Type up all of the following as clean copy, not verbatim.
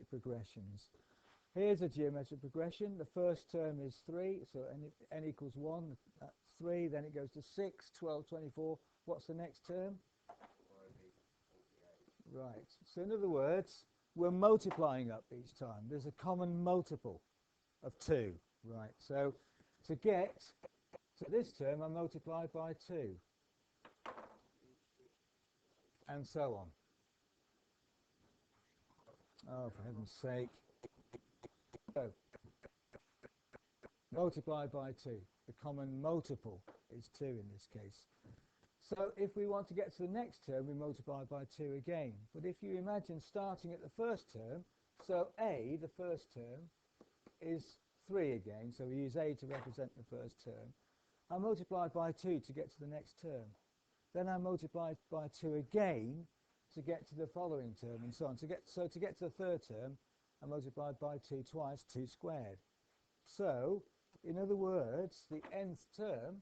geometric progressions. Here's a geometric progression. The first term is 3, so n equals 1, that's 3, then it goes to 6, 12, 24. What's the next term? Right, so in other words, we're multiplying up each time. There's a common multiple of 2. Right, so to get to this term, I multiply by 2. And so on. Oh, for heaven's sake. So, multiply by 2. The common multiple is 2 in this case. So if we want to get to the next term, we multiply by 2 again. But if you imagine starting at the first term, so a, the first term, is 3 again. So we use a to represent the first term. I multiply by 2 to get to the next term. Then I multiply by 2 again to get to the following term, and so on. To get to the third term, I multiply by 2 twice, 2 squared. So, in other words, the nth term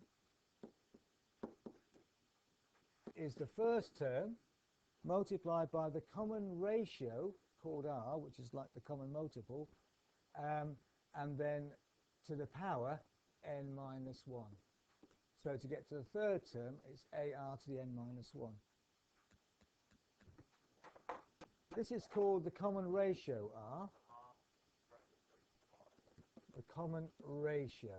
is the first term multiplied by the common ratio called r, which is like the common multiple, and then to the power n minus 1. So to get to the third term, it's ar to the n minus 1. This is called the common ratio r. The common ratio.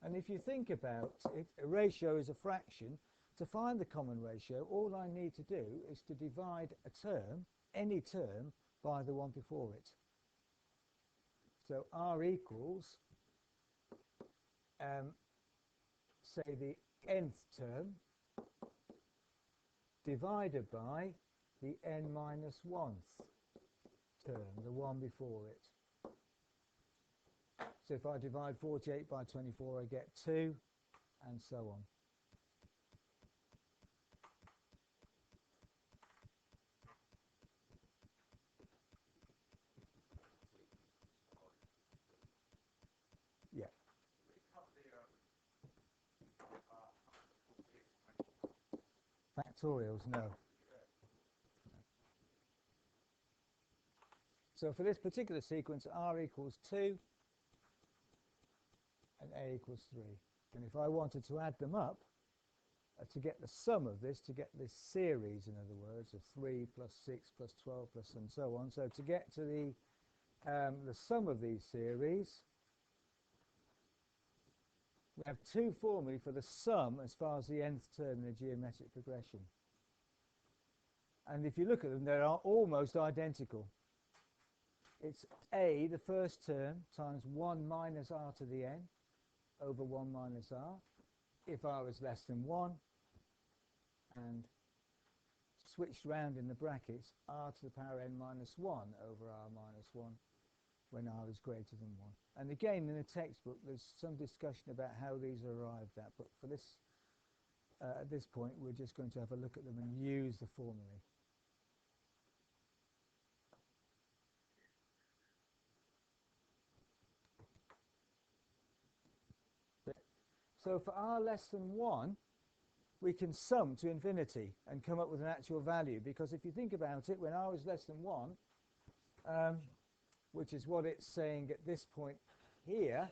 And if you think about it, a ratio is a fraction. To find the common ratio, all I need to do is to divide a term, any term, by the one before it. So r equals, say, the nth term divided by the n minus 1th term, the one before it. So if I divide 48 by 24, I get 2, and so on. Yeah. Factorials, no. So for this particular sequence, r equals 2 and a equals 3. And if I wanted to add them up, to get the sum of this, to get this series, in other words, of 3 plus 6 plus 12 plus and so on, so to get to the sum of these series, we have 2 formulae for the sum as far as the nth term in a geometric progression. And if you look at them, they are almost identical. It's a, the first term, times 1 minus r to the n over 1 minus r, if r is less than 1, and switched round in the brackets, r to the power n minus 1 over r minus 1 when r is greater than 1. And again, in the textbook, there's some discussion about how these are arrived at, but for this, at this point, we're just going to have a look at them and use the formulae. So for r less than 1, we can sum to infinity and come up with an actual value, because if you think about it, when r is less than 1, which is what it's saying at this point here,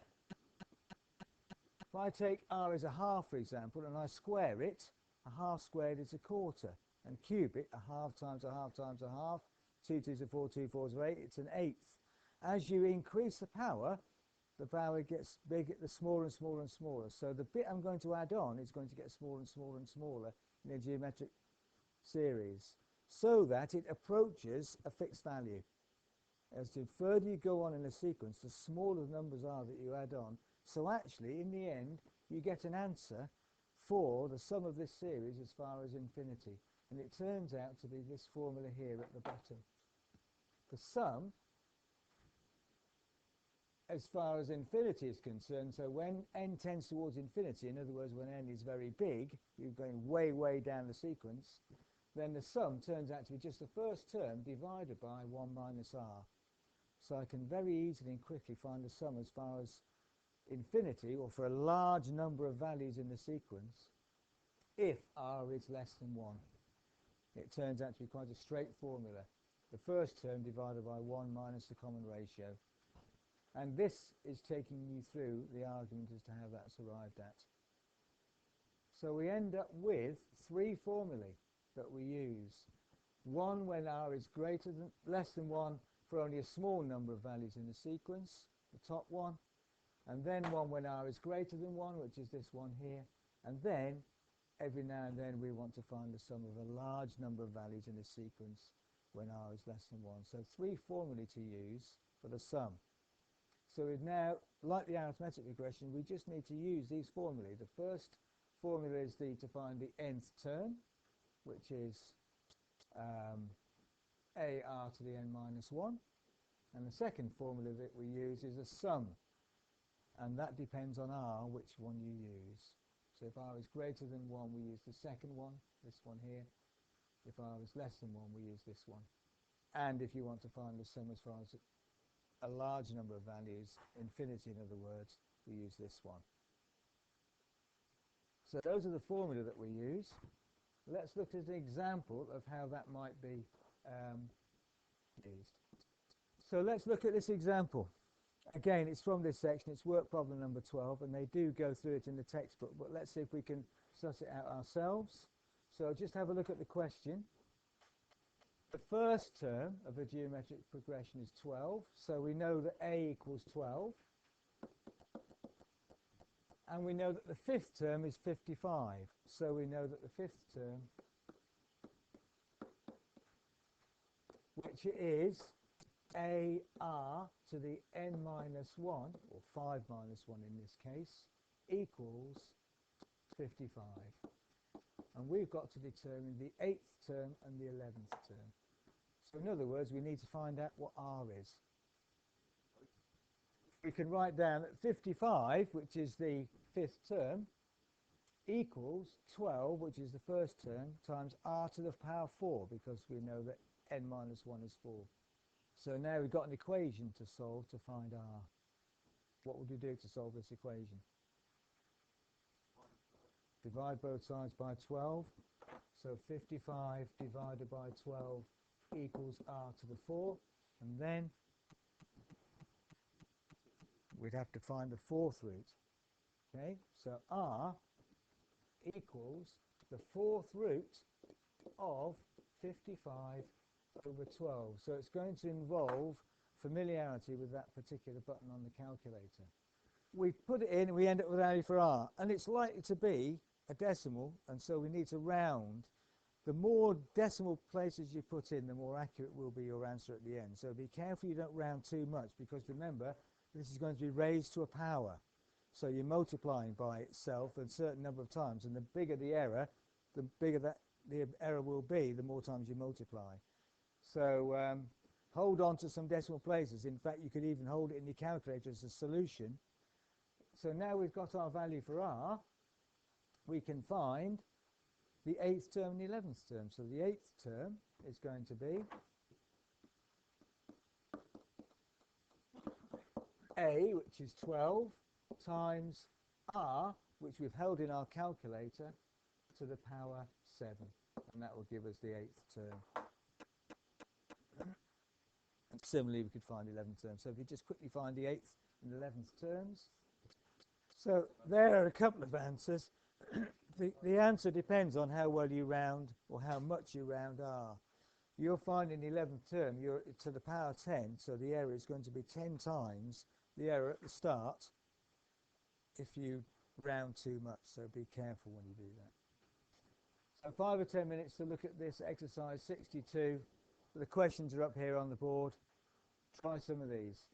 if I take r as a half, for example, and I square it, a half squared is a quarter, and cube it, a half times a half times a half, 2 2s are 4, 2 4s are 8, it's an eighth. As you increase the power gets bigger, the smaller and smaller and smaller. So the bit I'm going to add on is going to get smaller and smaller and smaller in a geometric series, so that it approaches a fixed value. As the further you go on in a sequence, the smaller the numbers are that you add on. So actually, in the end, you get an answer for the sum of this series as far as infinity. And it turns out to be this formula here at the bottom. The sum, as far as infinity is concerned, so when n tends towards infinity, in other words, when n is very big, you're going way, way down the sequence, then the sum turns out to be just the first term divided by 1 minus r. So I can very easily and quickly find the sum as far as infinity, or for a large number of values in the sequence, if r is less than 1. It turns out to be quite a straight formula. the first term divided by 1 minus the common ratio. And this is taking you through the argument as to how that's arrived at. So we end up with three formulae that we use. One when r is less than 1 for only a small number of values in the sequence, the top one. And then one when r is greater than 1, which is this one here. And then, every now and then, we want to find the sum of a large number of values in a sequence when r is less than 1. So three formulae to use for the sum. So we've now, like the arithmetic regression, we just need to use these formulae. The first formula is to find the nth term, which is ar to the n minus 1. And the second formula that we use is a sum. And that depends on r, which one you use. So if r is greater than 1, we use the second one, this one here. If r is less than 1, we use this one. And if you want to find the sum as far as a large number of values, infinity in other words, we use this one. So those are the formula that we use. Let's look at an example of how that might be used. So let's look at this example. Again, it's from this section. It's work problem number 12, and they do go through it in the textbook, but let's see if we can suss it out ourselves. So just have a look at the question. The first term of a geometric progression is 12, so we know that a equals 12. And we know that the fifth term is 55, so we know that the fifth term, which is ar to the n minus 1, or 5 minus 1 in this case, equals 55. And we've got to determine the 8th term and the 11th term. So in other words, we need to find out what r is. We can write down that 55, which is the fifth term, equals 12, which is the first term, times r to the power 4, because we know that n minus 1 is 4. So now we've got an equation to solve to find r. What would we do to solve this equation? Divide both sides by 12. So 55 divided by 12 equals r to the 4. And then we'd have to find the fourth root. Okay, so r equals the fourth root of 55 over 12. So it's going to involve familiarity with that particular button on the calculator. We put it in and we end up with a value for r, and it's likely to be a decimal, and so we need to round. The more decimal places you put in, the more accurate will be your answer at the end. So be careful you don't round too much, because remember, this is going to be raised to a power. So you're multiplying by itself a certain number of times, and the bigger the error, the bigger that the error will be, the more times you multiply. So hold on to some decimal places. In fact, you could even hold it in your calculator as a solution. So now we've got our value for r, we can find the 8th term and the 11th term. So the 8th term is going to be a, which is 12, times r, which we've held in our calculator, to the power 7. And that will give us the 8th term. And similarly, we could find the 11th term. So if you just quickly find the 8th and 11th terms. So there are a couple of answers. The answer depends on how well you round, or how much you round r. You'll find in the 11th term, you're to the power 10, so the error is going to be 10 times the error at the start if you round too much, so be careful when you do that. So 5 or 10 minutes to look at this exercise 62. The questions are up here on the board. Try some of these.